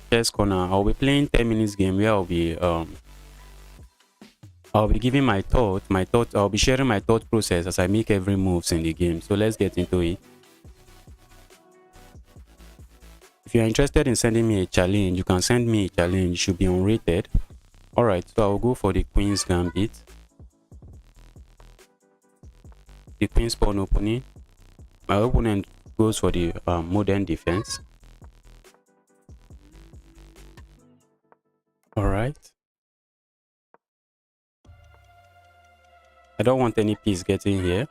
Chess Corner. I'll be playing 10 minutes game where I'll be giving my thoughts. I'll be sharing my thought process as I make every moves in the game. So let's get into it. If you're interested in sending me a challenge, you can send me a challenge. It should be unrated. Alright, so I'll go for the Queen's Gambit. The Queen's pawn opening. My opponent goes for the modern defense. Alright. I don't want any piece getting here,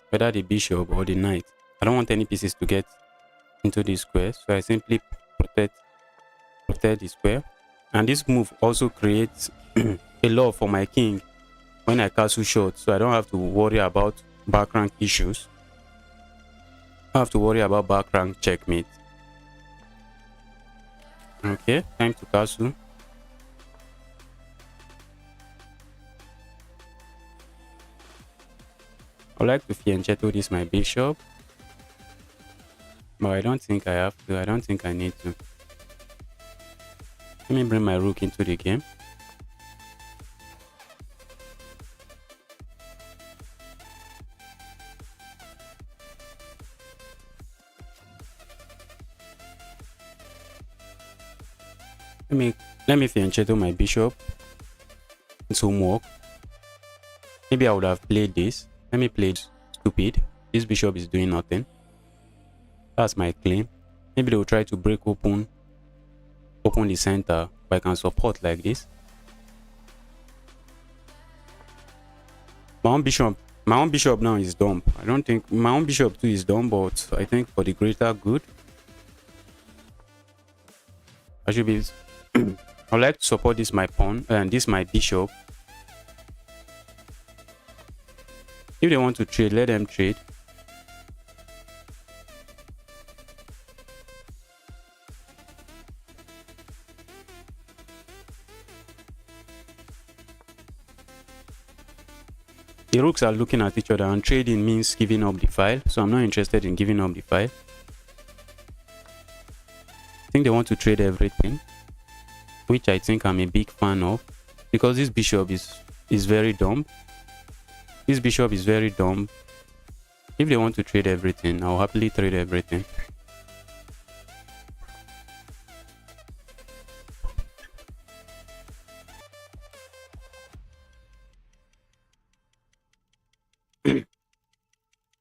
whether the bishop or the knight. I don't want any pieces to get into the square, so I simply protect the square. And this move also creates a law for my king when I castle short, so I don't have to worry about back rank issues. I have to worry about back rank checkmate. Okay, time to castle. I like to fianchetto this my bishop, but I don't think I have to. I don't think I need to. Let me bring my rook into the game. Let me fianchetto my bishop. It's homework. Maybe I would have played this. Let me play stupid. This bishop is doing nothing. That's my claim. Maybe they will try to break open the center, but I can support like this. My own bishop now is dumb. I don't think my own bishop too is dumb, but I think for the greater good, I should be. I'd like to support this my pawn and this my bishop. If they want to trade, let them trade. The rooks are looking at each other, and trading means giving up the file, so I'm not interested in giving up the file. I think they want to trade everything, which I think I'm a big fan of, because this bishop is very dumb. This bishop is very dumb. If they want to trade everything, I'll happily trade everything.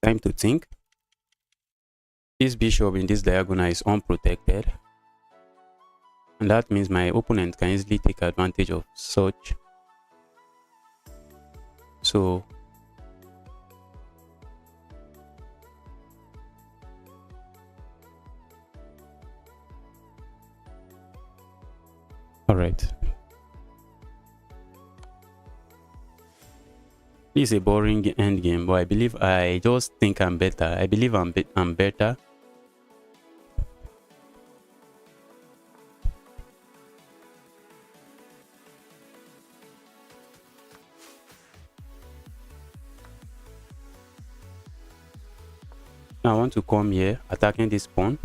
Time to think. This bishop in this diagonal is unprotected, and that means my opponent can easily take advantage of such. So all right, this is a boring end game, but I just think I'm better. I believe I'm better. Now I want to come here attacking this pawn.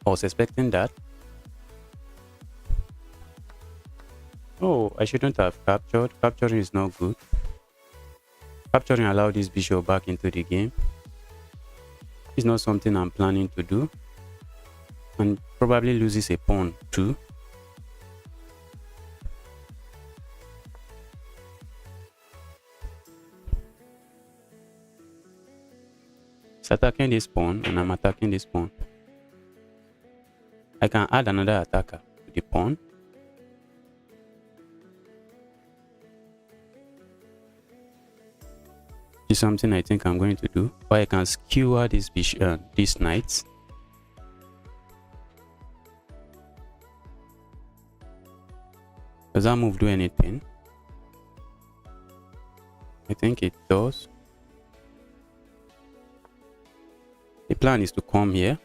I was expecting that. Oh, I shouldn't have captured. Capturing is not good. Capturing allowed this bishop back into the game. It's not something I'm planning to do. And probably loses a pawn too. It's attacking this pawn, and I'm attacking this pawn. I can add another attacker to the pawn. This is something I think I'm going to do. Or I can skewer this these knights. Does that move do anything? I think it does. The plan is to come here.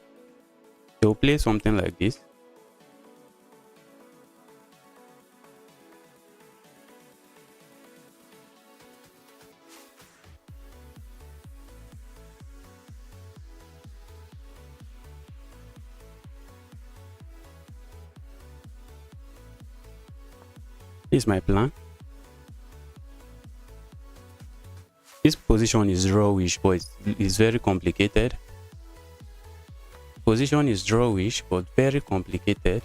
They'll play something like this. This is my plan. This position is drawish, but it's very complicated. Position is drawish, but very complicated.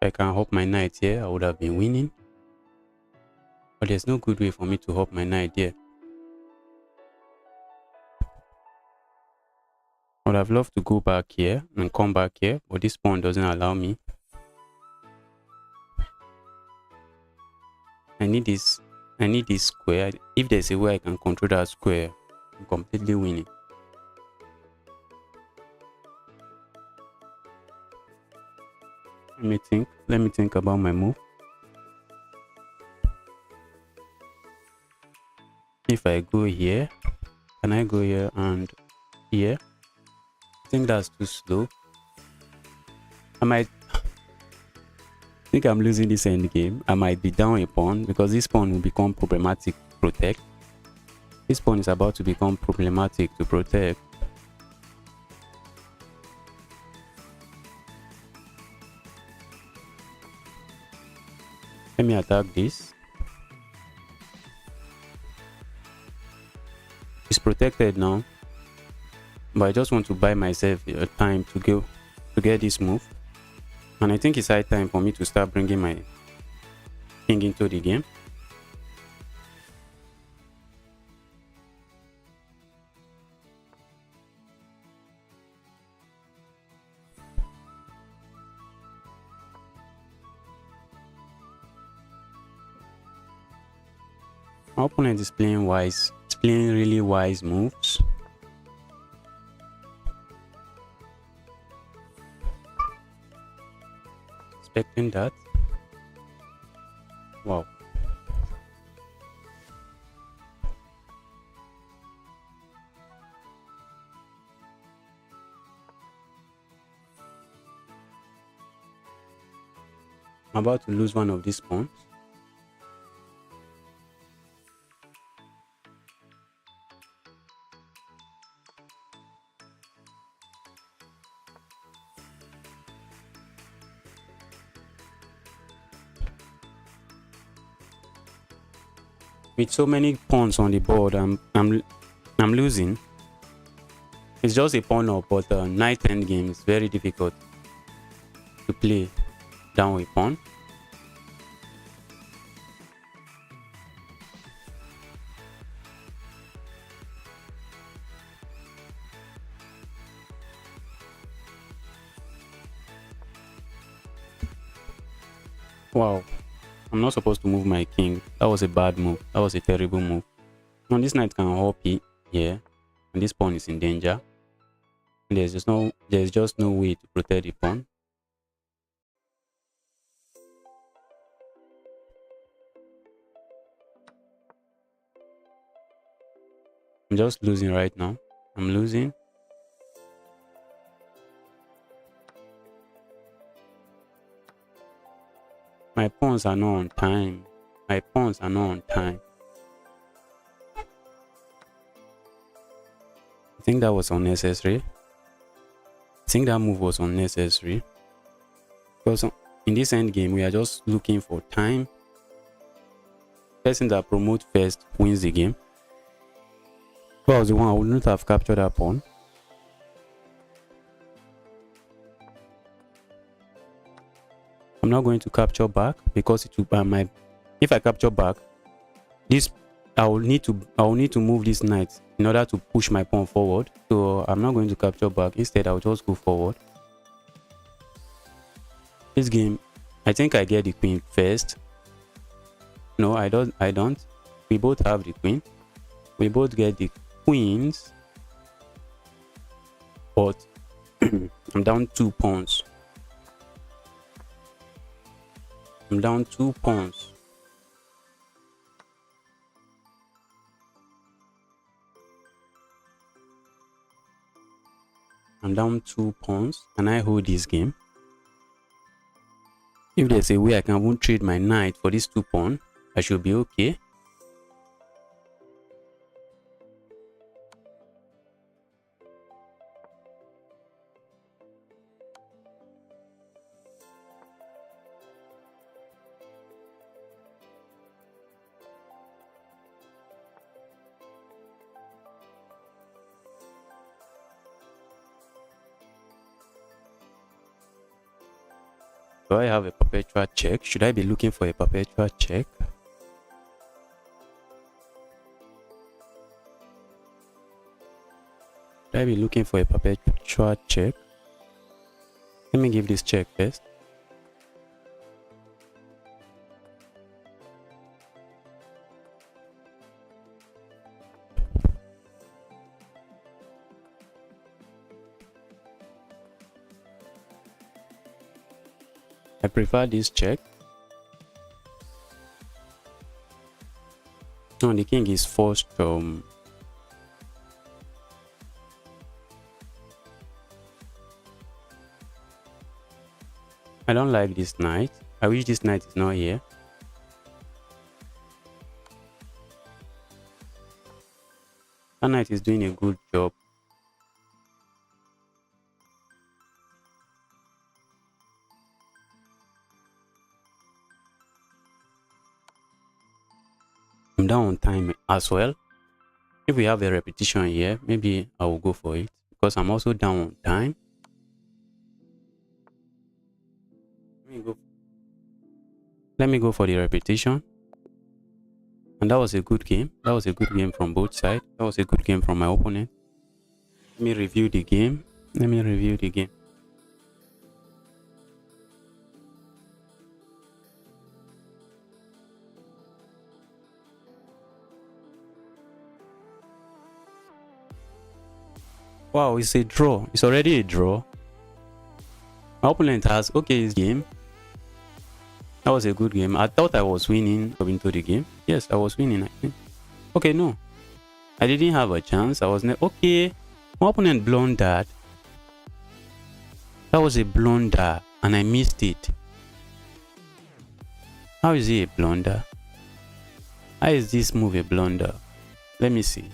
If I can hop my knight here, I would have been winning. But there's no good way for me to hop my knight here. I would have loved to go back here and come back here, but this pawn doesn't allow me. I need this square. If there's a way I can control that square, I'm completely winning. Let me think about my move. If I go here, can I go here and here? I think that's too slow. I might think I'm losing this end game. I might be down a pawn because this pawn will become problematic to protect. This pawn is about to become problematic to protect. Let me attack this. It's protected now, but I just want to buy myself time to get this move, and I think it's high time for me to start bringing my king into the game. My opponent is playing wise. It's playing really wise moves. Expecting that. Wow. I'm about to lose one of these pawns. With so many pawns on the board, I'm losing. It's just a pawn up, but knight endgame is very difficult to play down with pawn. Wow. I'm not supposed to move my king. That was a bad move. That was a terrible move. Now this knight can hop here, and this pawn is in danger. And there's just no way to protect the pawn. I'm just losing right now. I'm losing. My pawns are not on time. My pawns are not on time. I think that was unnecessary. I think that move was unnecessary. Because in this end game, we are just looking for time. Person that promotes first wins the game. If I was the one, I would not have captured that pawn. I'm not going to capture back because it will if I capture back, this I will need to move this knight in order to push my pawn forward. So I'm not going to capture back. Instead, I'll just go forward. This game, I think I get the queen first. No, I don't. We both have the queen. We both get the queens, but I'm down 2 pawns. I'm down 2 pawns. I'm down 2 pawns. Can I hold this game? If there's a way I can even trade my knight for this 2 pawn, I should be okay. Do I have a perpetual check? Should I be looking for a perpetual check? Should I be looking for a perpetual check? Let me give this check first. I prefer this check. No, the king is forced I don't like this knight. I wish this knight is not here. That knight is doing a good job. I'm down on time as well. If we have a repetition here, maybe I will go for it because I'm also down on time. Let me go for the repetition. And that was a good game. That was a good game from both sides. That was a good game from my opponent. Let me review the game. Wow, it's a draw. It's already a draw. My opponent has his game. That was a good game. I thought I was winning into the game. Yes, I was winning, I think. Okay, no. I didn't have a chance. I was not. Okay. My opponent blundered. That was a blunder and I missed it. How is it a blunder? How is this move a blunder? Let me see.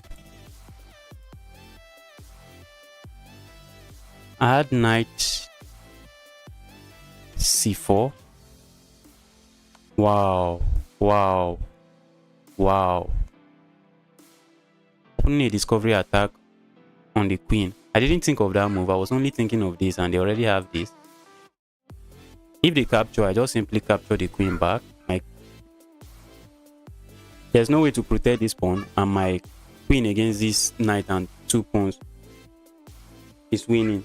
I had knight c4. Wow. Only a discovery attack on the queen. I didn't think of that move. I was only thinking of this and they already have this. If they capture, I just simply capture the queen back. There's no way to protect this pawn and my queen against this knight and 2 pawns is winning.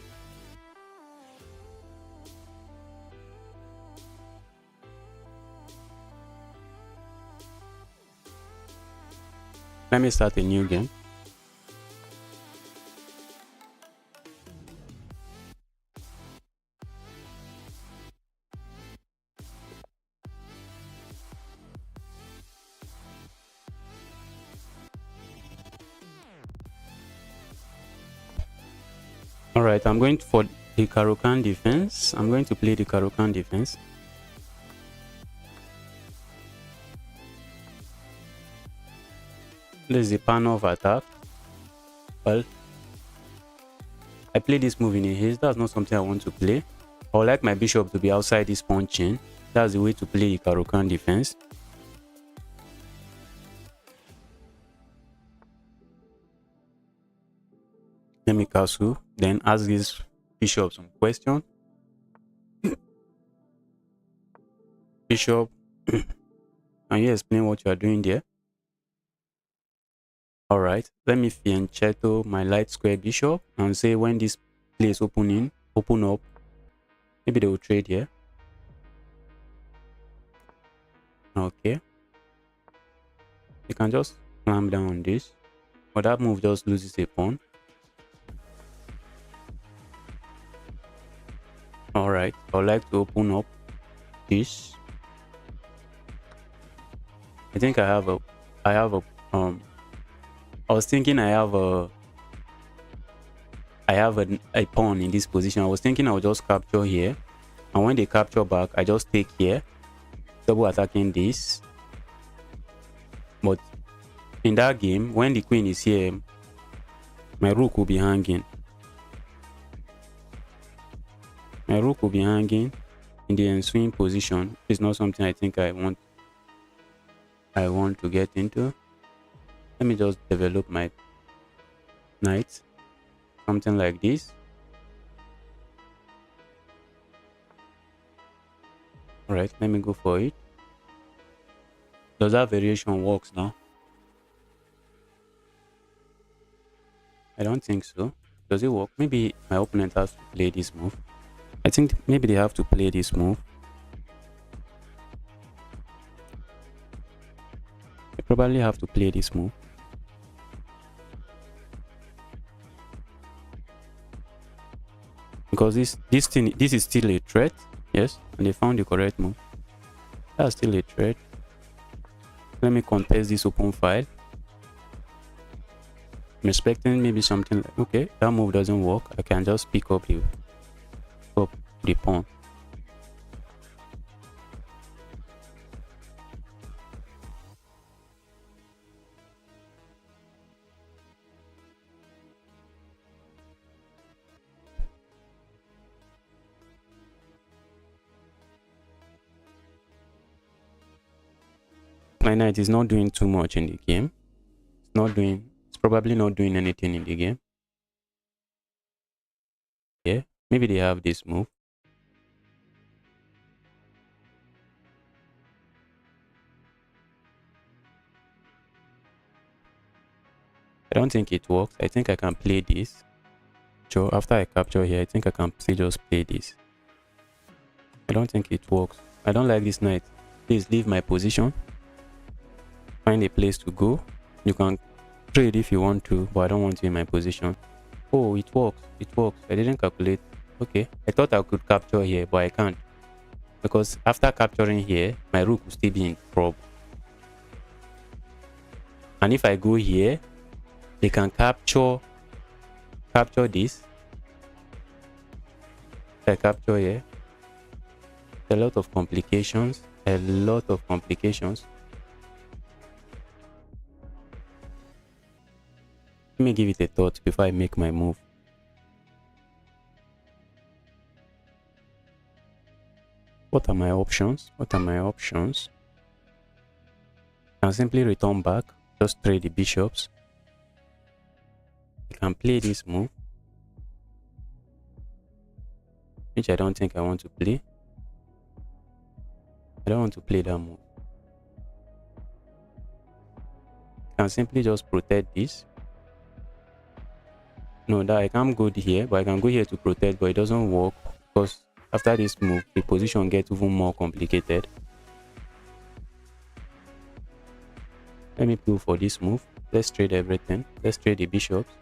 Let me start a new game. Alright, I'm going for the Caro-Kann defense. I'm going to play the Caro-Kann defense. This is the panel of attack. Well, I play this move in a haste. That's not something I want to play. I would like my bishop to be outside this pawn chain. That's the way to play the Caro-Kann defense. Let me castle, then ask this bishop some question. Bishop, can you explain what you are doing there? Alright, let me fianchetto my light square bishop and say when this place open up, maybe they will trade here. Okay. You can just clamp down on this, but that move just loses a pawn. Alright, I would like to open up this. I think I was thinking I have a pawn in this position. I was thinking I would just capture here, and when they capture back, I just take here, double attacking this. But in that game, when the queen is here, my rook will be hanging. My rook will be hanging in the ensuing position. It's not something I think I want to get into. Let me just develop my knight. Something like this. Alright, let me go for it. Does that variation works now? I don't think so. Does it work? Maybe my opponent has to play this move. I think maybe they have to play this move. They probably have to play this move. Because this is still a threat. Yes, and they found the correct move. That's still a threat. Let me contest this open file. I'm expecting maybe something like, okay, that move doesn't work. I can just pick up the pawn. My knight is not doing too much in the game. It's probably not doing anything in the game. Yeah, maybe they have this move. I don't think it works. I think I can play this. So after I capture here, I think I can still just play this. I don't think it works. I don't like this knight. Please leave my position. Find a place to go. You can trade if you want to, but I don't want you in my position. Oh, it works. It works. I didn't calculate. Okay. I thought I could capture here, but I can't. Because after capturing here, my rook will still be in trouble. And if I go here, they can capture this. If I capture here, a lot of complications. A lot of complications. Let me give it a thought before I make my move. What are my options? What are my options? I can simply return back, just trade the bishops. I can play this move, which I don't think I want to play. I don't want to play that move. I can simply just protect this. No, that I can't go here, but I can go here to protect, but it doesn't work because after this move, the position gets even more complicated. Let me go for this move. Let's trade everything. Let's trade the bishops.